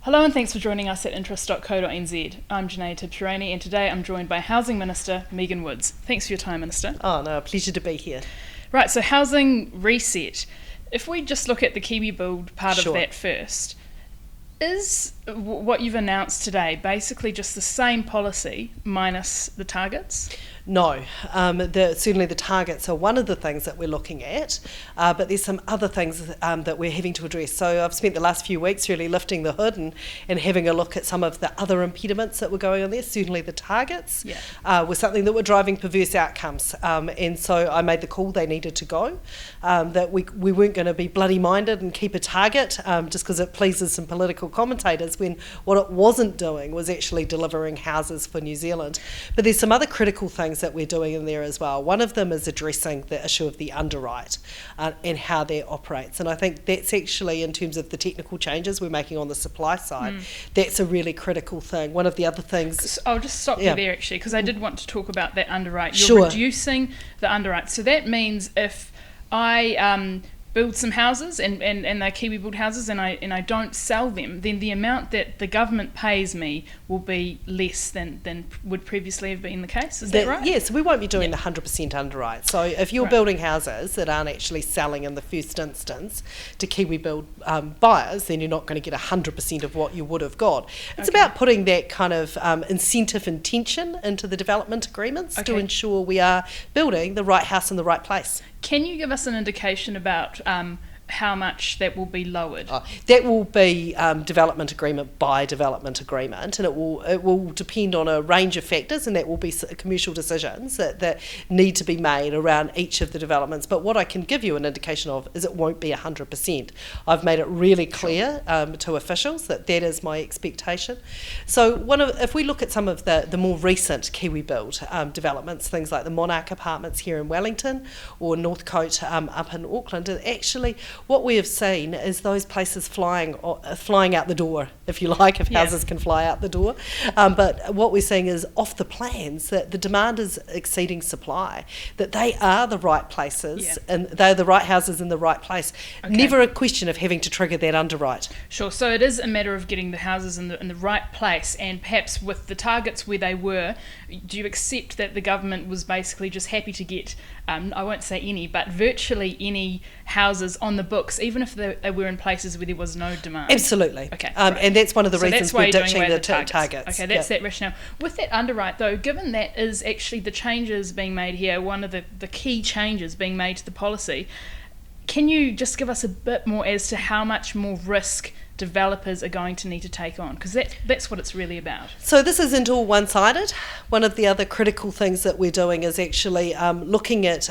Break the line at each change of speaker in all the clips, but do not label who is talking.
Hello and thanks for joining us at interest.co.nz. I'm Janae Tibshirani and today I'm joined by Housing Minister Megan Woods. Thanks for your time, Minister.
Oh no, a pleasure to be here.
Right, so housing reset. If we just look at the Kiwi Build part of that first, is what you've announced today basically just the same policy minus the targets?
No, certainly the targets are one of the things that we're looking at, but there's some other things that we're having to address. So I've spent the last few weeks really lifting the hood and having a look at some of the other impediments that were going on there. Certainly the targets were something that were driving perverse outcomes, and so I made the call they needed to go, that we weren't going to be bloody-minded and keep a target just because it pleases some political commentators when what it wasn't doing was actually delivering houses for New Zealand. But there's some other critical things that we're doing in there as well. One of them is addressing the issue of the underwrite and how that operates. And I think that's actually, in terms of the technical changes we're making on the supply side, that's a really critical thing. One of the other things...
I'll just stop you there actually, because I did want to talk about that underwrite. You're reducing the underwrite. So that means if I build some houses and they're Kiwi Build houses and I don't sell them, then the amount that the government pays me will be less than would previously have been the case. Is that right?
Yes, we won't be doing the 100% underwrite. So if you're building houses that aren't actually selling in the first instance to Kiwi Build buyers, then you're not going to get 100% of what you would have got. It's about putting that kind of incentive and tension into the development agreements to ensure we are building the right house in the right place.
Can you give us an indication about how much that will be lowered?
That will be development agreement by development agreement, and it will depend on a range of factors, and that will be commercial decisions that need to be made around each of the developments. But what I can give you an indication of is it won't be 100%. I've made it really clear to officials that is my expectation. So if we look at some of the more recent Kiwi Build developments, things like the Monarch Apartments here in Wellington or Northcote up in Auckland, and actually what we have seen is those places flying out the door, if you like, if houses can fly out the door. But what we're seeing is off the plans that the demand is exceeding supply, that they are the right places and they're the right houses in the right place. Never a question of having to trigger that underwrite.
Sure, so it is a matter of getting the houses in the right place, and perhaps with the targets where they were, do you accept that the government was basically just happy to get, I won't say any, but virtually any houses on the books, even if they were in places where there was no demand?
Absolutely.
Okay.
And that's one of the reasons we're ditching the targets.
Okay, that's that rationale. With that underwrite though, given that is actually the changes being made here, one of the key changes being made to the policy, can you just give us a bit more as to how much more risk developers are going to need to take on? Because that's what it's really about.
So this isn't all one-sided. One of the other critical things that we're doing is actually looking at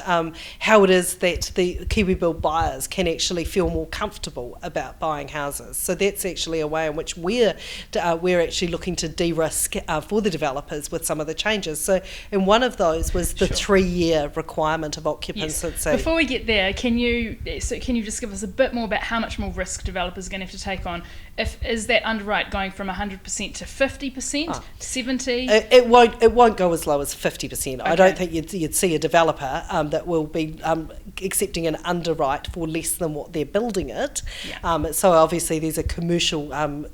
how it is that the Kiwi Build buyers can actually feel more comfortable about buying houses. So that's actually a way in which we're actually looking to de-risk for the developers with some of the changes. So, and one of those was the 3-year requirement of occupancy.
Yes. Before we get there, can you just give us a bit more about how much more risk developers are going to have to take on? Is that underwrite going from 100% to 50%, 70%?
It won't go as low as 50%. Okay. I don't think you'd see a developer that will be accepting an underwrite for less than what they're building it. Yeah. So obviously there's a commercial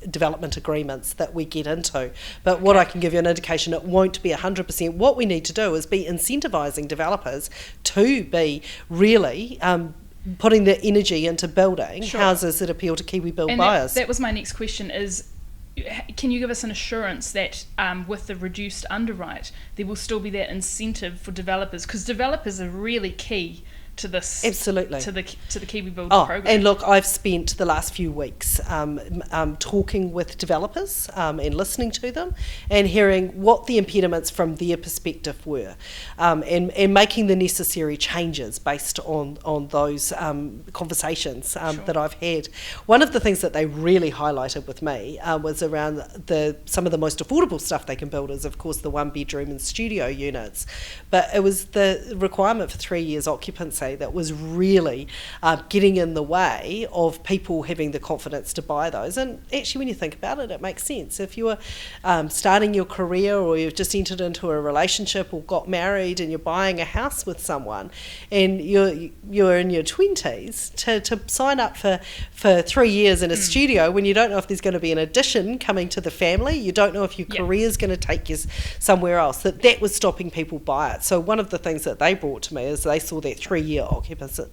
development agreements that we get into. But what I can give you an indication, it won't be 100%. What we need to do is be incentivising developers to be really putting the energy into building houses that appeal to Kiwi Build buyers.
That was my next question is, can you give us an assurance that with the reduced underwrite, there will still be that incentive for developers? Because developers are really key to this,
absolutely,
to the Kiwi Build program.
And look, I've spent the last few weeks talking with developers and listening to them and hearing what the impediments from their perspective were, and making the necessary changes based on those conversations that I've had. One of the things that they really highlighted with me was around some of the most affordable stuff they can build is, of course, the 1-bedroom and studio units, but it was the requirement for 3 years occupancy policy that was really getting in the way of people having the confidence to buy those. And actually, when you think about it, it makes sense. If you are starting your career, or you've just entered into a relationship or got married and you're buying a house with someone, and you're in your 20s, to sign up for 3 years in a studio when you don't know if there's going to be an addition coming to the family, you don't know if your career is going to take you somewhere else, that was stopping people buy it. So one of the things that they brought to me is they saw that 3-year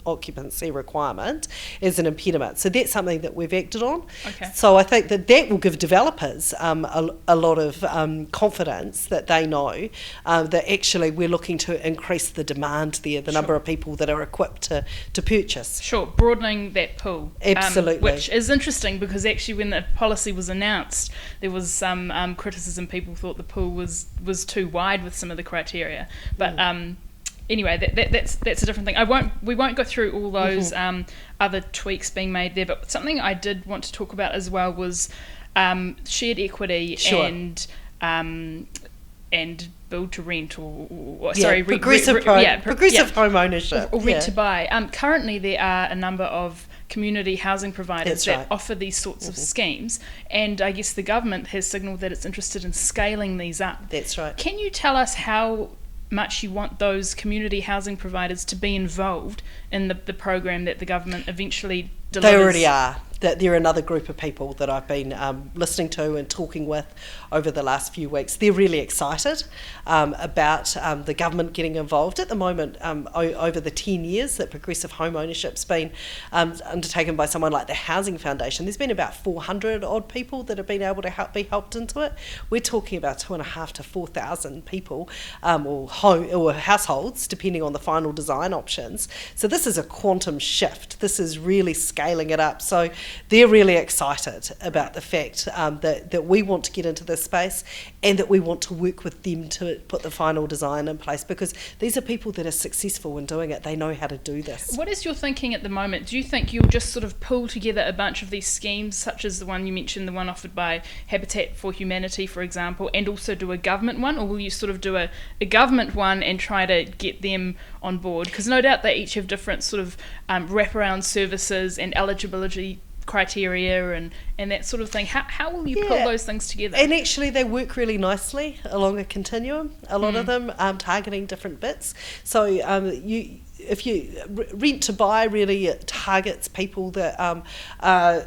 occupancy requirement as an impediment. So that's something that we've acted on.
Okay.
So I think that will give developers a lot of confidence that they know that actually we're looking to increase the demand there, the number of people that are equipped to purchase.
Sure, broadening that pool.
Absolutely.
Which is interesting, because actually when the policy was announced, there was some criticism. People thought the pool was too wide with some of the criteria. But anyway, that's a different thing. We won't go through all those other tweaks being made there. But something I did want to talk about as well was shared equity and build to rent,
progressive home ownership,
or rent to buy. Currently, there are a number of community housing providers that offer these sorts of schemes, and I guess the government has signalled that it's interested in scaling these up.
That's right.
Can you tell us how much you want those community housing providers to be involved in the program that the government eventually delivers?
They already are. That they're another group of people that I've been listening to and talking with over the last few weeks. They're really excited about the government getting involved. At the moment, over the 10 years that progressive home ownership's been undertaken by someone like the Housing Foundation, there's been about 400 odd people that have been able to be helped into it. We're talking about 2,500 to 4,000 people or households, depending on the final design options. So this is a quantum shift. This is really scaling it up. So they're really excited about the fact that we want to get into this space, and that we want to work with them to put the final design in place, because these are people that are successful in doing it. They know how to do this.
What is your thinking at the moment? Do you think you'll just sort of pull together a bunch of these schemes, such as the one you mentioned, the one offered by Habitat for Humanity, for example, and also do a government one, or will you sort of do a government one and try to get them on board? Because no doubt they each have different sort of wraparound services and eligibility criteria and that sort of thing. How will you pull those things together? And
actually they work really nicely along a continuum, a lot of them targeting different bits. So if you rent to buy really targets people that are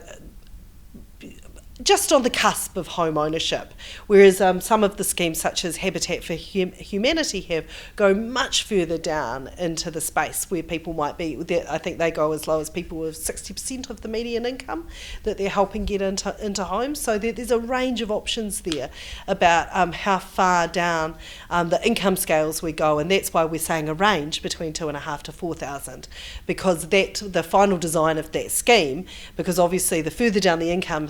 just on the cusp of home ownership, whereas some of the schemes such as Habitat for Humanity go much further down into the space where people might be. I think they go as low as people with 60% of the median income that they're helping get into homes. So there's a range of options there about how far down the income scales we go, and that's why we're saying a range between 2,500 to 4,000, because the final design of that scheme, because obviously the further down the income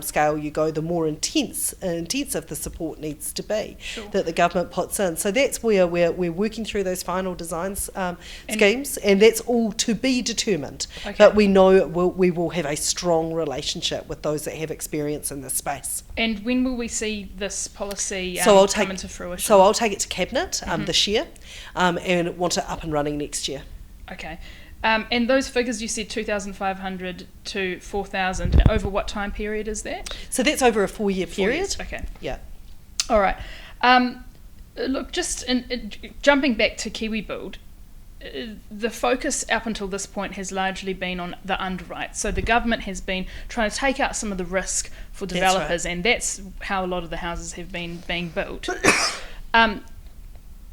scale you go, the more intensive the support needs to be that the government puts in. So that's where we're working through those final designs schemes, and that's all to be determined. Okay. But we know we will have a strong relationship with those that have experience in this space.
And when will we see this policy come into fruition?
So I'll take it to Cabinet this year, and want it up and running next year.
Okay. And those figures you said, 2,500 to 4,000, over what time period is that?
So that's over a 4-year period.
4 years, okay.
Yeah.
All right. Look, just jumping back to KiwiBuild, the focus up until this point has largely been on the underwrite. So the government has been trying to take out some of the risk for developers, and that's how a lot of the houses have been being built.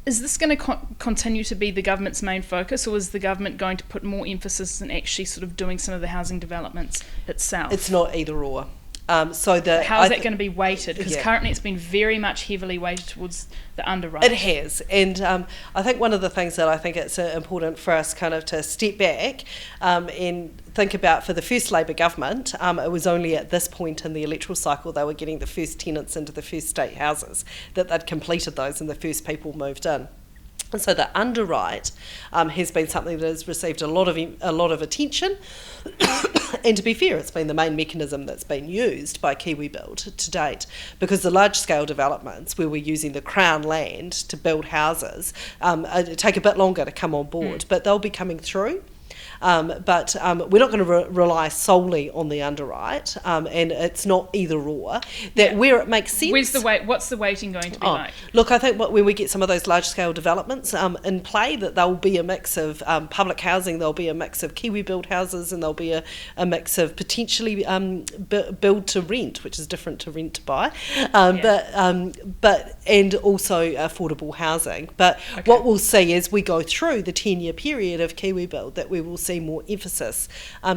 Is this going to continue to be the government's main focus, or is the government going to put more emphasis in actually sort of doing some of the housing developments itself?
It's not either or.
How is that going to be weighted? Because currently it's been very much heavily weighted towards the underwrite.
It has, and I think one of the things that I think it's important for us kind of to step back and think about, for the first Labour government, it was only at this point in the electoral cycle they were getting the first tenants into the first state houses, that they'd completed those and the first people moved in. And so the underwrite has been something that has received a lot of attention, and to be fair, it's been the main mechanism that's been used by KiwiBuild to date, because the large-scale developments where we're using the Crown land to build houses take a bit longer to come on board, but they'll be coming through. But we're not going to rely solely on the underwrite, and it's not either or. Where it makes sense.
What's the weighting going to be like?
Look, I think when we get some of those large scale developments in play, that there'll be a mix of public housing, there'll be a mix of KiwiBuild houses, and there'll be a mix of potentially build to rent, which is different to rent to buy, but and also affordable housing. But what we'll see as we go through the 10-year period of KiwiBuild, that we will see more emphasis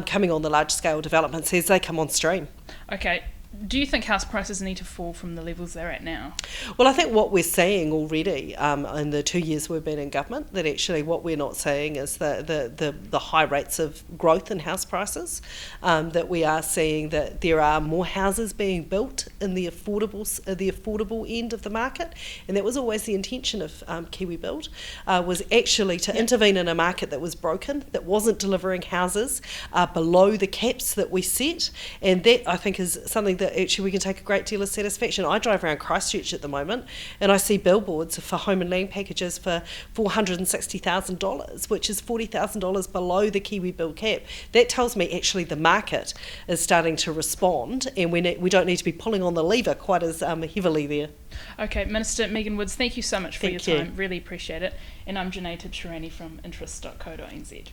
coming on the large scale developments as they come on stream.
Okay. Do you think house prices need to fall from the levels they're at now?
Well, I think what we're seeing already in the 2 years we've been in government, that actually what we're not seeing is the high rates of growth in house prices, that we are seeing that there are more houses being built in the affordable end of the market, and that was always the intention of KiwiBuild, was actually to intervene in a market that was broken, that wasn't delivering houses below the caps that we set, and that I think is something that actually we can take a great deal of satisfaction. I drive around Christchurch at the moment and I see billboards for home and land packages for $460,000, which is $40,000 below the KiwiBuild cap. That tells me actually the market is starting to respond, and we don't need to be pulling on the lever quite as heavily there.
Okay, Minister Megan Woods, thank you so much for your time. Really appreciate it. And I'm Janae Tibshirani from interest.co.nz.